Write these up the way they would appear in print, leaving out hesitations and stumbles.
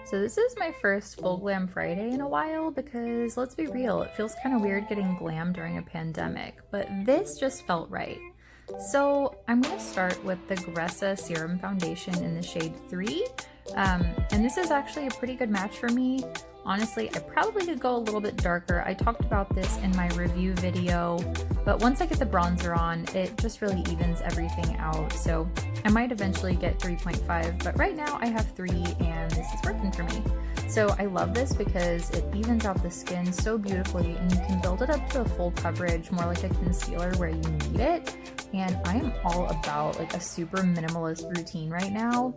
So this is my first full glam Friday in a while because let's be real, it feels kind of weird getting glam during a pandemic, but this just felt right. So I'm going to start with the Gressa Serum Foundation in the shade 3. And this is actually a pretty good match for me. Honestly, I probably could go a little bit darker. I talked about this in my review video, but once I get the bronzer on, it just really evens everything out. So I might eventually get 3.5, but right now I have 3 and this is working for me. So I love this because it evens out the skin so beautifully and you can build it up to a full coverage, more like a concealer where you need it. And I am all about like a super minimalist routine right now.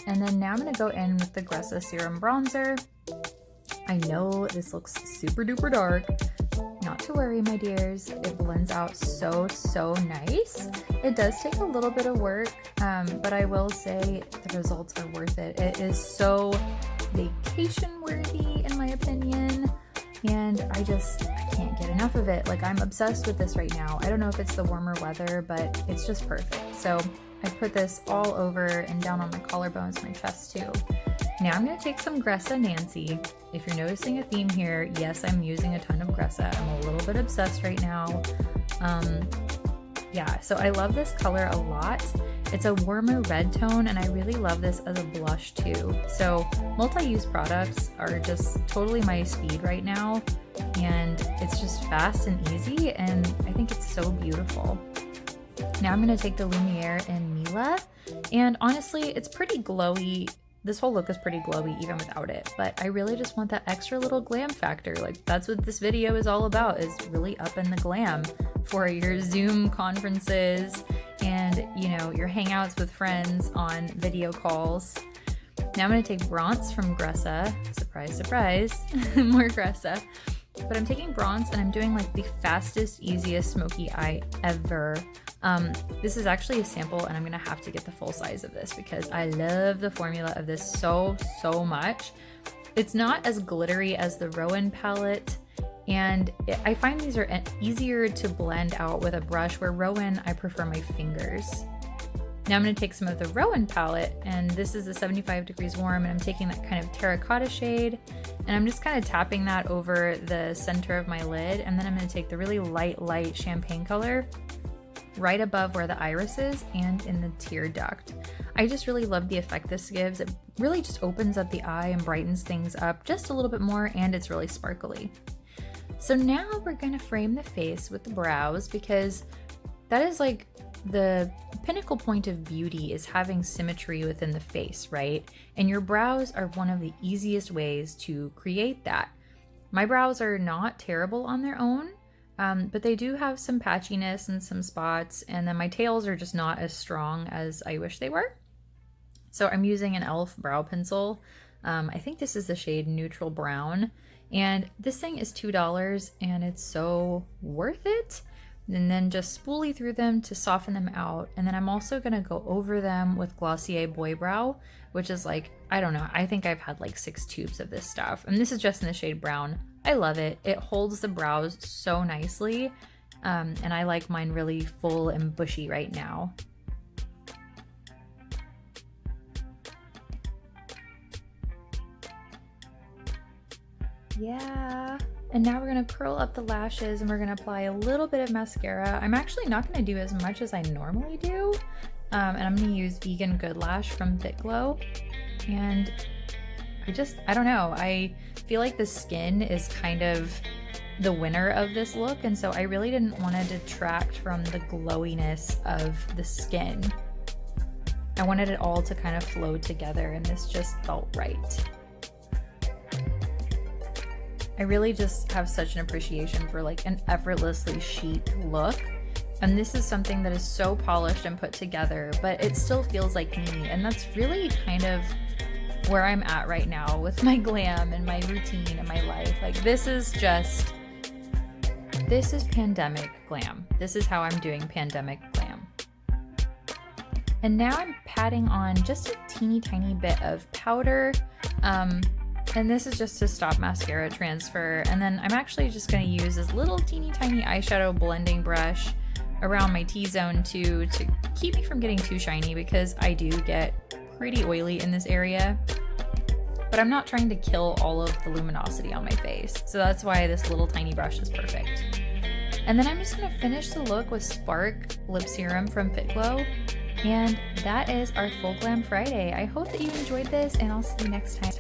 And then now I'm gonna go in with the Gressa Serum Bronzer. I know this looks super duper dark. Not to worry, my dears. It blends out so nice. It does take a little bit of work, but I will say the results are worth it. It is so vacation worthy in my opinion. And I can't get enough of it. Like, I'm obsessed with this right now. I don't know if it's the warmer weather, but it's just perfect. So I put this all over and down on my collarbones, my chest too. Now I'm going to take some Gressa Nancy. If you're noticing a theme here, yes, I'm using a ton of Gressa. I'm a little bit obsessed right now. Yeah, so I love this color a lot. It's a warmer red tone and I really love this as a blush too. So multi-use products are just totally my speed right now, and it's just fast and easy and I think it's so beautiful. Now I'm going to take the Lumiere Mila, and honestly it's pretty glowy. This whole look is pretty glowy even without it, but I really just want that extra little glam factor. Like, that's what this video is all about, is really upping the glam for your Zoom conferences and, you know, your hangouts with friends on video calls. Now I'm going to take bronze from Gressa. Surprise, surprise, more Gressa. But I'm taking bronze and I'm doing like the fastest, easiest smoky eye ever. This is actually a sample and I'm gonna have to get the full size of this because I love the formula of this so much. It's not as glittery as the Roen palette, and I find these are easier to blend out with a brush, where Roen, I prefer my fingers. Now I'm going to take some of the Roen palette, and this is a 75 degrees warm, and I'm taking that kind of terracotta shade, and I'm just kind of tapping that over the center of my lid, and then I'm going to take the really light champagne color right above where the iris is and in the tear duct. I just really love the effect this gives. It really just opens up the eye and brightens things up just a little bit more, and it's really sparkly. So now we're going to frame the face with the brows, because that is like the pinnacle point of beauty, is having symmetry within the face, right? And your brows are one of the easiest ways to create that. My brows are not terrible on their own, but they do have some patchiness and some spots, and then my tails are just not as strong as I wish they were. So I'm using an e.l.f. brow pencil. I think this is the shade Neutral Brown, and this thing is $2 and it's so worth it. And then just spoolie through them to soften them out. And then I'm also gonna go over them with Glossier Boy Brow, which is like, I don't know, I think I've had like 6 tubes of this stuff. And this is just in the shade Brown. I love it. It holds the brows so nicely. And I like mine really full and bushy right now. Yeah. And now we're going to curl up the lashes and we're going to apply a little bit of mascara. I'm actually not going to do as much as I normally do. And I'm going to use Vegan Good Lash from Fitglow. And I don't know. I feel like the skin is kind of the winner of this look. And so I really didn't want to detract from the glowiness of the skin. I wanted it all to kind of flow together, and this just felt right. I really just have such an appreciation for like an effortlessly chic look. And this is something that is so polished and put together, but it still feels like me. And that's really kind of where I'm at right now with my glam and my routine and my life. Like, this is pandemic glam. This is how I'm doing pandemic glam. And now I'm patting on just a teeny tiny bit of powder. And this is just to stop mascara transfer. And then I'm actually just going to use this little teeny tiny eyeshadow blending brush around my T-zone too, to keep me from getting too shiny, because I do get pretty oily in this area. but I'm not trying to kill all of the luminosity on my face. So that's why this little tiny brush is perfect. And then I'm just gonna finish the look with Spark Lip Serum from Fitglow. And that is our Full Glam Friday. I hope that you enjoyed this, and I'll see you next time.